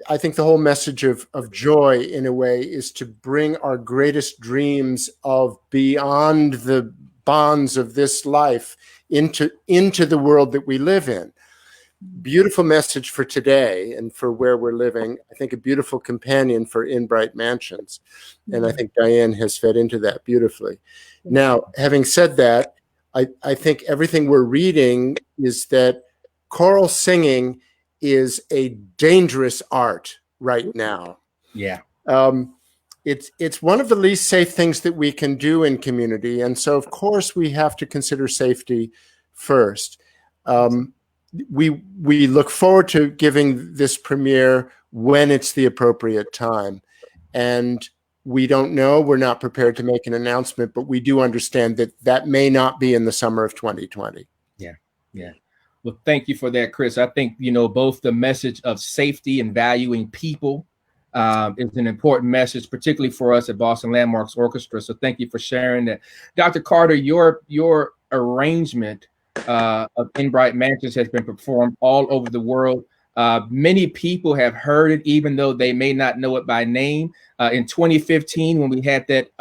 I think the whole message of joy, in a way, is to bring our greatest dreams of beyond the bonds of this life into the world that we live in. Beautiful message for today and for where we're living. I think a beautiful companion for In Bright Mansions. And I think Diane has fed into that beautifully. Now, having said that, I think everything we're reading is that choral singing is a dangerous art right now. Yeah. It's one of the least safe things that we can do in community. And so, of course, we have to consider safety first. We look forward to giving this premiere when it's the appropriate time. And we don't know, we're not prepared to make an announcement, but we do understand that may not be in the summer of 2020. Yeah. Well, thank you for that, Chris. I think, both the message of safety and valuing people is an important message, particularly for us at Boston Landmarks Orchestra. So thank you for sharing that. Dr. Carter, your arrangement of In Bright Mansions has been performed all over the world. Many people have heard it, even though they may not know it by name. In 2015, when we had that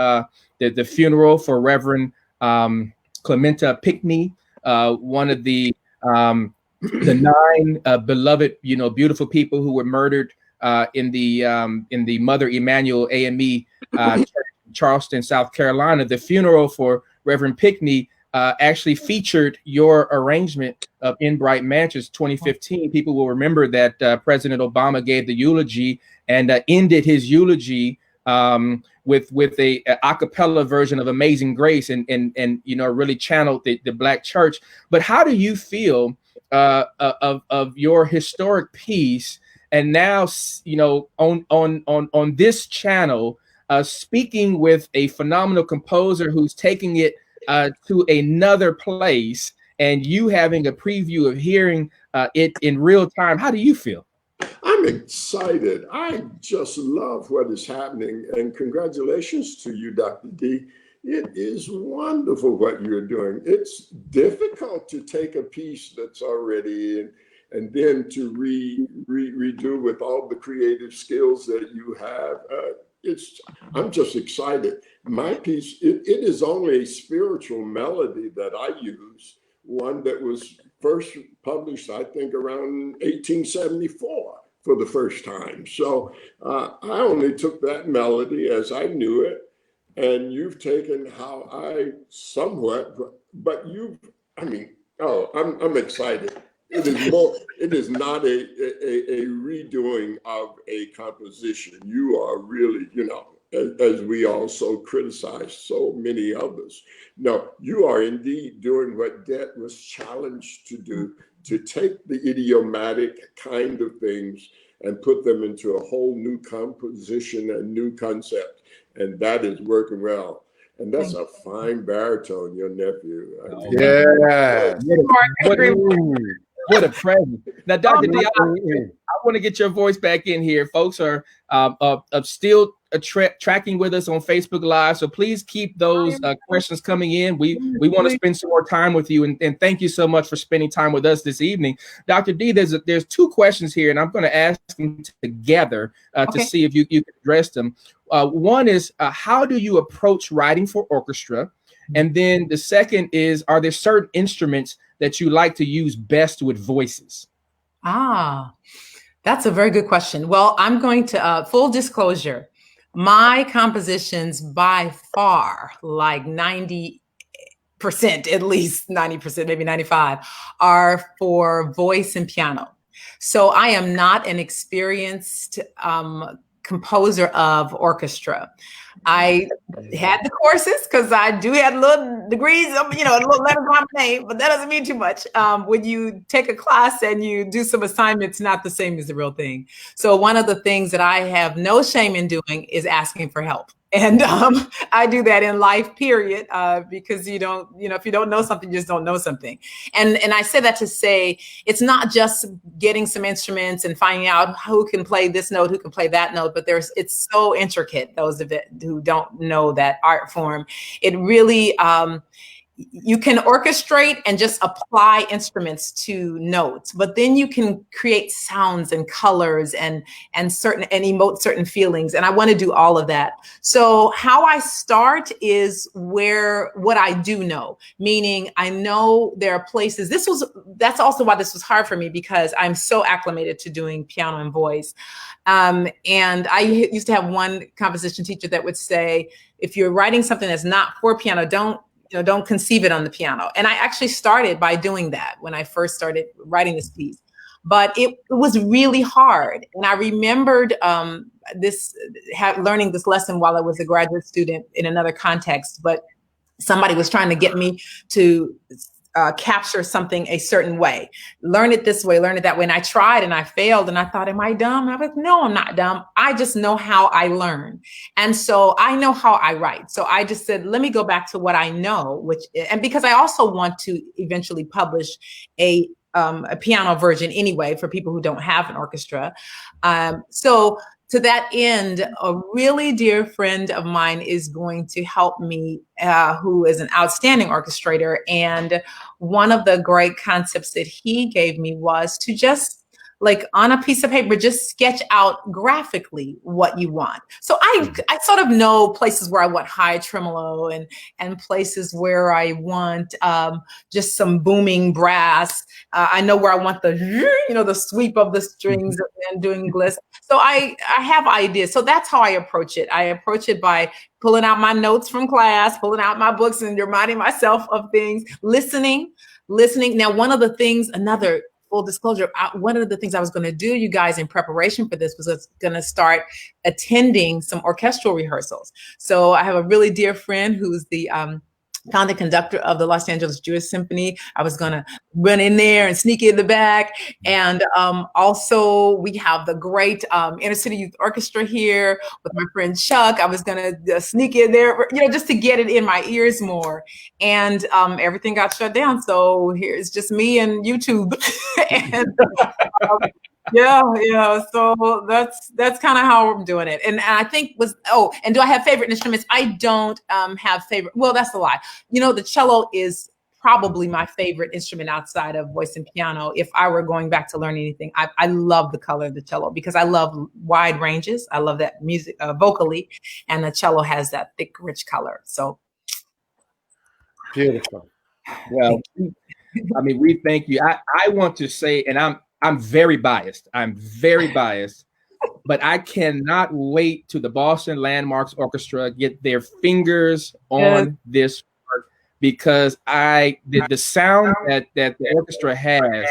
the funeral for Reverend Clementa Pinckney, one of the 9 beloved, beautiful people who were murdered in the Mother Emanuel AME Church in Charleston, South Carolina. The funeral for Reverend Pinckney actually featured your arrangement of In Bright Mansions 2015. People will remember that President Obama gave the eulogy and ended his eulogy with a cappella version of Amazing Grace and really channeled the Black church. But how do you feel of your historic piece, and now on this channel, speaking with a phenomenal composer who's taking it to another place, and you having a preview of hearing it in real time. How do you feel? I'm excited. I just love what is happening. And congratulations to you, Dr. D. It is wonderful what you're doing. It's difficult to take a piece that's already in and then to redo with all the creative skills that you have. I'm just excited. My piece, it is only a spiritual melody that I use, one that was first published, I think, around 1874 for the first time. So I only took that melody as I knew it, and you've taken how I somewhat, but I'm excited. It is not a redoing of a composition. You are really, as we also criticize so many others. No, you are indeed doing what Det was challenged to do, to take the idiomatic kind of things and put them into a whole new composition and new concept. And that is working well. And that's a fine baritone, your nephew. Yeah. What a present. Now, Dr. D, I want to get your voice back in here. Folks are still tracking with us on Facebook Live, so please keep those questions coming in. We want to spend some more time with you, and thank you so much for spending time with us this evening. Dr. D, there's two questions here, and I'm going to ask them together to see if you can address them. One is, how do you approach writing for orchestra? And then the second is, are there certain instruments that you like to use best with voices? That's a very good question. Well, I'm going to, full disclosure, my compositions by far, like 90%, at least 90%, maybe 95%, are for voice and piano. So I am not an experienced composer of orchestra. I had the courses because I do have little degrees, little letters on my name, but that doesn't mean too much. When you take a class and you do some assignments, not the same as the real thing. So one of the things that I have no shame in doing is asking for help. And I do that in life, period, because if you don't know something, you just don't know something. And I say that to say, it's not just getting some instruments and finding out who can play this note, who can play that note, but it's so intricate, those of it who don't know that art form. It really, you can orchestrate and just apply instruments to notes, but then you can create sounds and colors and emote certain feelings. And I want to do all of that. So how I start is what I do know, meaning I know there are places. That's also why this was hard for me, because I'm so acclimated to doing piano and voice. And I used to have one composition teacher that would say, if you're writing something that's not for piano, don't conceive it on the piano. And I actually started by doing that when I first started writing this piece. But it was really hard. And I remembered learning this lesson while I was a graduate student in another context. But somebody was trying to get me to capture something a certain way, learn it this way, learn it that way. And I tried and I failed and I thought, am I dumb? And I was like, no, I'm not dumb. I just know how I learn. And so I know how I write. So I just said, let me go back to what I know, and because I also want to eventually publish a piano version anyway, for people who don't have an orchestra. So to that end, a really dear friend of mine is going to help me, who is an outstanding orchestrator. And one of the great concepts that he gave me was to just, like, on a piece of paper, just sketch out graphically what you want. So I sort of know places where I want high tremolo and places where I want just some booming brass. I know where I want the sweep of the strings and doing bliss. So I have ideas. So that's how I approach it. I approach it by pulling out my notes from class, pulling out my books and reminding myself of things, listening. Now, one of the things, another full disclosure, one of the things I was going to do, you guys, in preparation for this, was going to start attending some orchestral rehearsals. So I have a really dear friend who's the founding conductor of the Los Angeles Jewish Symphony. I was going to run in there and sneak in the back. And also we have the great Inner City Youth Orchestra here with my friend Chuck. I was going to sneak in there, just to get it in my ears more. And everything got shut down. So here's just me and YouTube. And yeah. So that's kind of how I'm doing it. And I think and do I have favorite instruments? I don't have favorite. Well, that's a lie. The cello is probably my favorite instrument outside of voice and piano. If I were going back to learn anything, I love the color of the cello because I love wide ranges. I love that music vocally, and the cello has that thick, rich color. So beautiful. Well, I mean, we thank you. I want to say, and I'm very biased. But I cannot wait to the Boston Landmarks Orchestra get their fingers on this work, because the sound that the orchestra has,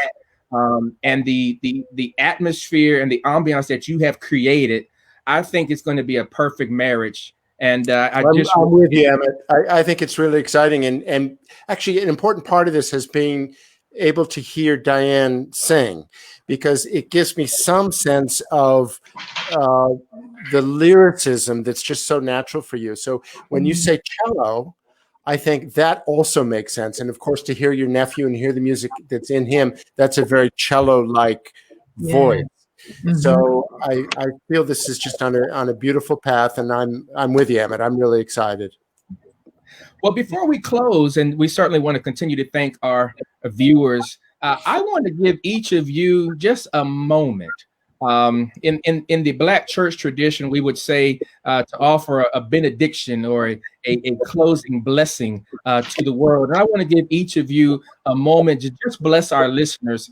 and the atmosphere and the ambiance that you have created, I think it's going to be a perfect marriage. And I'm with you, Emmett. I think it's really exciting, and actually an important part of this has been able to hear Diane sing, because it gives me some sense of the lyricism that's just so natural for you. So when you say cello, I think that also makes sense. And of course, to hear your nephew and hear the music that's in him, that's a very cello-like voice. Mm-hmm. So I feel this is just on a beautiful path, and I'm with you, Emmett. I'm really excited. Well, before we close, and we certainly want to continue to thank our viewers, I want to give each of you just a moment. In the Black church tradition, we would say to offer a benediction or a closing blessing to the world. And I want to give each of you a moment to just bless our listeners.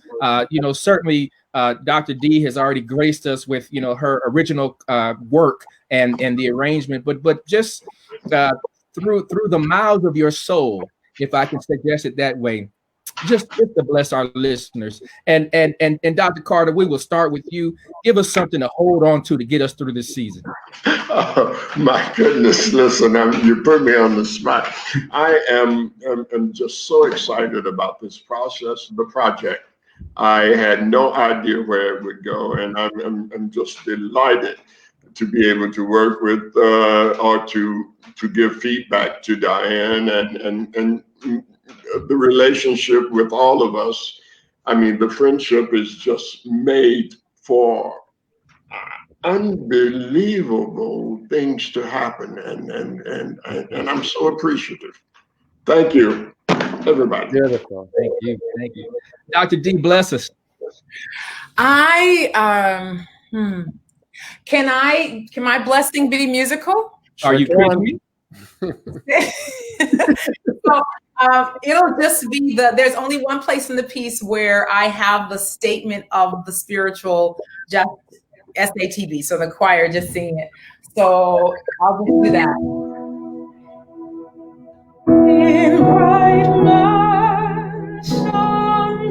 Certainly Dr. D has already graced us with her original work and the arrangement, but just through the mouths of your soul, if I can suggest it that way, just to bless our listeners. And Dr. Carter, we will start with you. Give us something to hold on to get us through this season. Oh, my goodness, listen, you put me on the spot. I am just so excited about this process, the project. I had no idea where it would go, and I'm just delighted to be able to work with or to give feedback to Diane and the relationship with all of us. I mean, the friendship is just made for unbelievable things to happen, and I'm so appreciative. Thank you, everybody. Beautiful. Thank you. Dr. D, bless us. Can my blessing be musical? Are you kidding me? So, it'll just be there's only one place in the piece where I have the statement of the spiritual, just SATB. So the choir just singing it. So I'll just do that. In bright mansions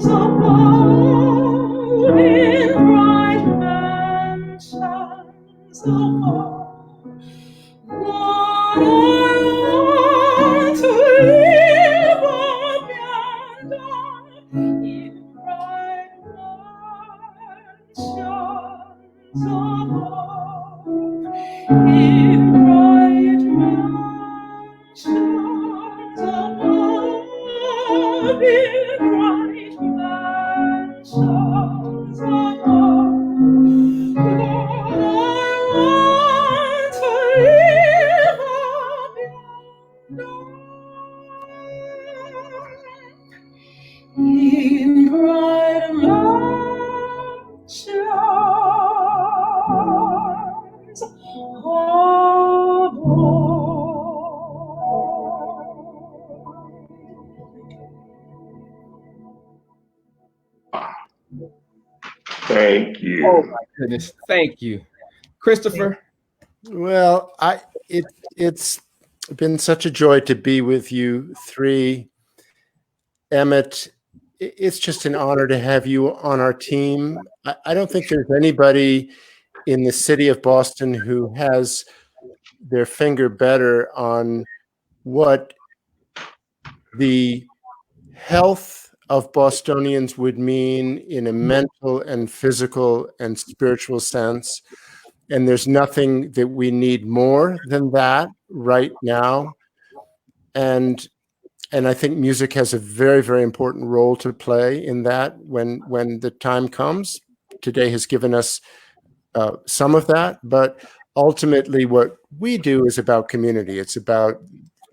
above, in bright mansions above, Lord, I want to live up yonder in bright mansions above, in bright mansions above, in bright mansions above. Lord, I want to live up yonder in bright mansions Thank you. Oh my goodness. Thank you. Christopher. Well, it's been such a joy to be with you three. Emmett, it's just an honor to have you on our team. I don't think there's anybody in the city of Boston who has their finger better on what the health of Bostonians would mean in a mental and physical and spiritual sense. And there's nothing that we need more than that right now. And I think music has a very, very important role to play in that when the time comes. Today has given us some of that, but ultimately what we do is about community. It's about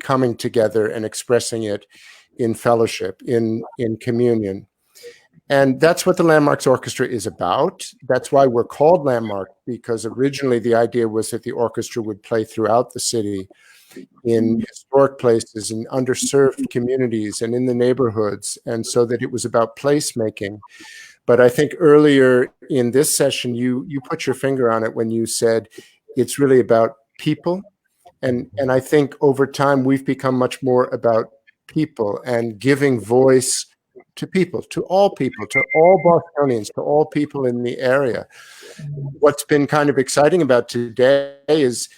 coming together and expressing it in fellowship, in communion. And that's what the Landmarks Orchestra is about. That's why we're called Landmark, because originally the idea was that the orchestra would play throughout the city in historic places and underserved communities and in the neighborhoods, and so that it was about placemaking. But I think earlier in this session, you put your finger on it when you said it's really about people. And I think over time, we've become much more about people and giving voice to people, to all Bostonians, to all people in the area. What's been kind of exciting about today is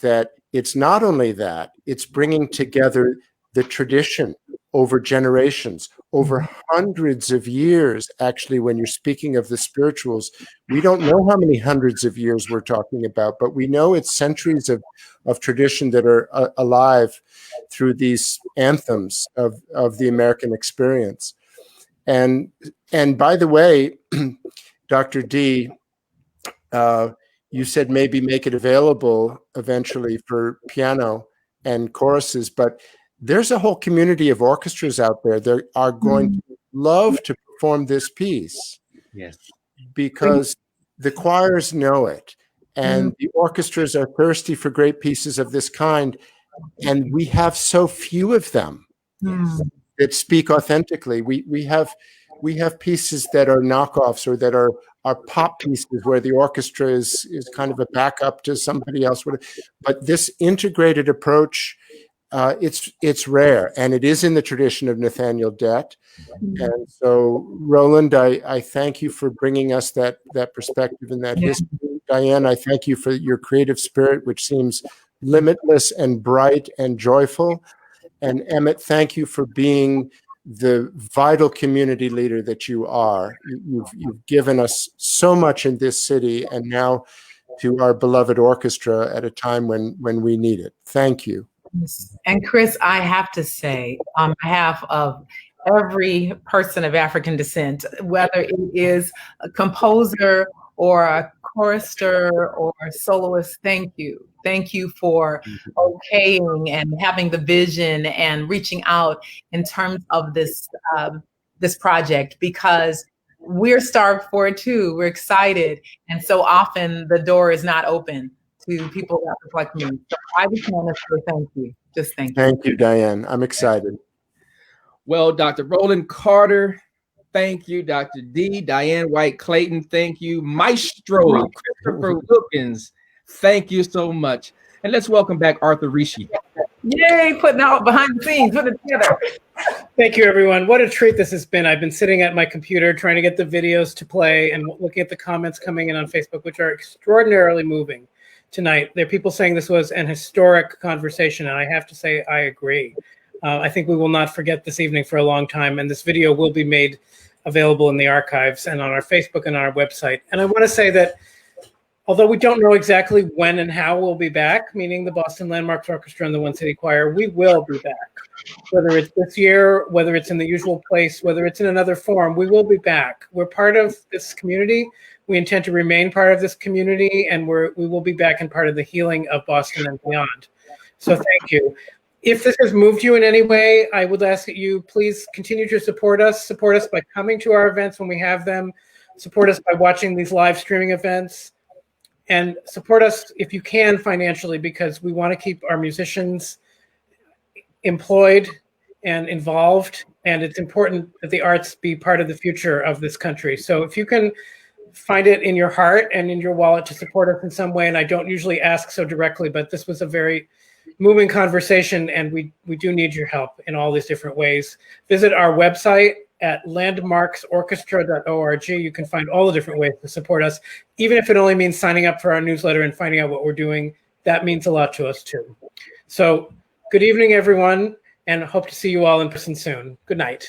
that it's not only that, it's bringing together the tradition over generations, over hundreds of years. Actually, when you're speaking of the spirituals, we don't know how many hundreds of years we're talking about, but we know it's centuries of tradition that are alive through these anthems of the American experience. And by the way, Dr. D, you said maybe make it available eventually for piano and choruses, but there's a whole community of orchestras out there that are going to love to perform this piece. Yes. Because the choirs know it, and the orchestras are thirsty for great pieces of this kind, and we have so few of them that speak authentically. We have pieces that are knockoffs or that are pop pieces where the orchestra is kind of a backup to somebody else. But this integrated approach, it's rare, and it is in the tradition of Nathaniel Dett. And so, Roland, I thank you for bringing us that perspective and that history. Diane, I thank you for your creative spirit, which seems limitless and bright and joyful. And Emmett, thank you for being the vital community leader that you are. You've given us so much in this city, and now to our beloved orchestra at a time when we need it. Thank you. And Chris, I have to say, on behalf of every person of African descent, whether it is a composer or a chorister or a soloist, thank you. Thank you for okaying and having the vision and reaching out in terms of this this project, because we're starved for it too. We're excited, and so often the door is not open to people that look like me. So I just want to say thank you. Just thank you. Thank you, Diane. I'm excited. Well, Dr. Roland Carter, thank you. Dr. D, Diane White-Clayton, thank you. Maestro Christopher Wilkins, thank you so much. And let's welcome back Arthur Rishi. Yay, putting out behind the scenes, put it together. Thank you, everyone. What a treat this has been. I've been sitting at my computer trying to get the videos to play and looking at the comments coming in on Facebook, which are extraordinarily moving tonight. There are people saying this was an historic conversation, and I have to say I agree. I think we will not forget this evening for a long time, and this video will be made available in the archives and on our Facebook and on our website. And I want to say that although we don't know exactly when and how we'll be back, meaning the Boston Landmarks Orchestra and the One City Choir, we will be back. Whether it's this year, whether it's in the usual place, whether it's in another form, we will be back. We're part of this community. We intend to remain part of this community, and we will be back and part of the healing of Boston and beyond. So thank you. If this has moved you in any way, I would ask that you please continue to support us. Support us by coming to our events when we have them. Support us by watching these live streaming events. And support us, if you can, financially, because we want to keep our musicians employed and involved. And it's important that the arts be part of the future of this country. So if you can find it in your heart and in your wallet to support us in some way, and I don't usually ask so directly, but this was a very moving conversation, and we do need your help in all these different ways. Visit our website at landmarksorchestra.org. You can find all the different ways to support us, even if it only means signing up for our newsletter and finding out what we're doing. That means a lot to us too. So good evening, everyone. and hope to see you all in person soon. Good night.